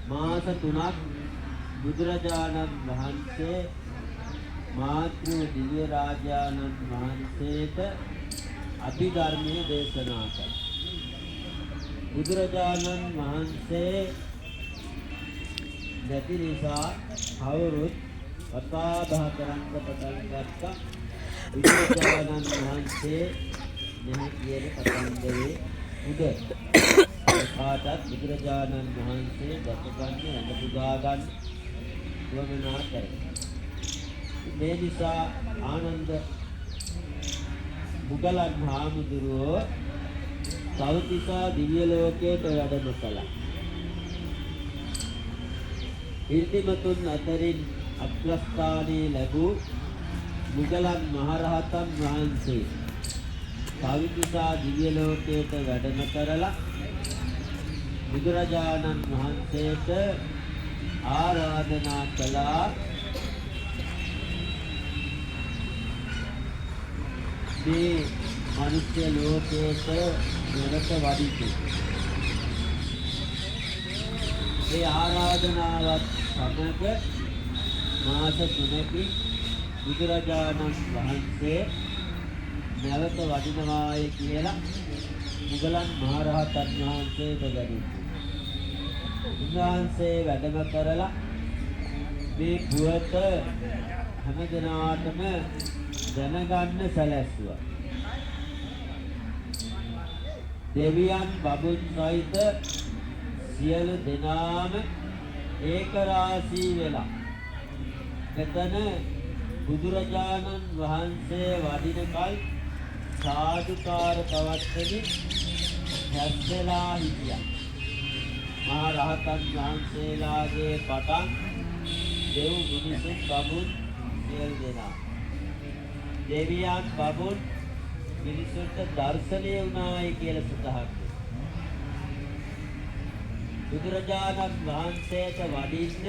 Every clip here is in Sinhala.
මාස 3ක් බුදුරජාණන් වහන්සේ මාතෘ දිව්‍ය රාජානන් වහන්සේට අභිධර්මයේ දේශනා කළා. බුදුරජාණන් වහන්සේ නැති නිසා කවුරුත් කතා බහ කරන්න පටන් ගත්තා. බුදුරජාණන් වහන්සේ මෙහි කියන කතන්දරේ උද කාටත් බුදුරජාණන් වහන්සේ දැකගන්න ඇඳ පුදා ගන්න වමනා කරනවා. මේ නිසා ආනන්ද මුගලන් හාමුදුරුවෝ සෞතිසා දිව්‍ය ලෝකයට වැඩම කළා. ඉර්ධිමතුන් අතරින් අග්‍රස්ථානයේ ලැබූ මුගලන් මහරහතන් වහන්සේ සෞතිසා දිව්‍ය ලෝකයට වැඩම කරලා බුදුරජාණන් වහන්සේට ආරාධනා කළා මේ මනුෂ්‍ය ලෝකයට මෙරට වඩිතු. ඒ ආරාධනාවත් සමග මාස 3කින් බුදුරජාණන් වහන්සේ නැවත වඩිනවායි කියලා මුගලන් මහරහතන් වහන්සේට ගැදුණා. උන්වහන්සේ වැඩම කරලා මේ පුවත හැම දිනාටම දැනගන්න සැලැස්සුවා. දෙවියන් බඹුන් සහිත සියලු දෙනාම ඒක රාශී වෙලා එතන බුදුරජාණන් වහන්සේ වඩිනකල් සාදුකාර පවත්වමින් හැස්සලා හිටියා. මහා රහතන් වහන්සේලාගේ පටන් දෙව් මිනිසුන් බඹුන් සියලු දෙනා දෙවියන් බඹුන් මිනිසුන්ට දර්ශනය වුණායි කියලා සඳහන්. බුදුරජාණන් වහන්සේට වඩින්න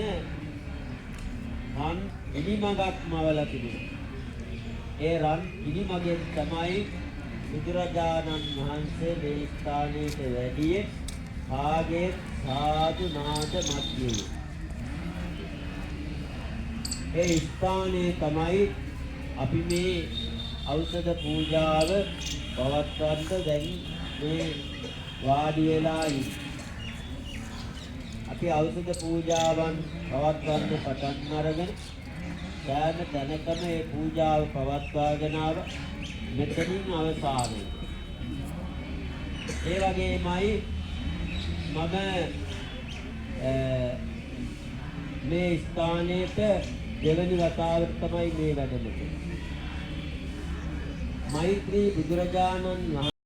රන් ඉනිමගක් මවලා තිබුණා. ඒ රන් ඉනිමගෙන් තමයි බුදුරජාණන් වහන්සේ මේ ස්ථානයට වැඩියේ ආගේ සාදු නාද මැදියේ. ඒ ස්ථානයේ තමයි අපි මේ ඖෂධ පූජාව පවත්වන්න දැන් මේ වාඩි වෙලා ඉන්නේ. අපි ඖෂධ පූජාවන් පවත්වන්න පටන් අරගෙන සෑම තැනකම මේ පූජාව පවත්වාගෙන ආව මෙතනින් අවසානයි. ඒ වගේමයි මම මේ ස්ථානයේට දෙවනි වතාවට තමයි මේ වැඩම කළේ. මෛත්‍රී බුදුරජාණන්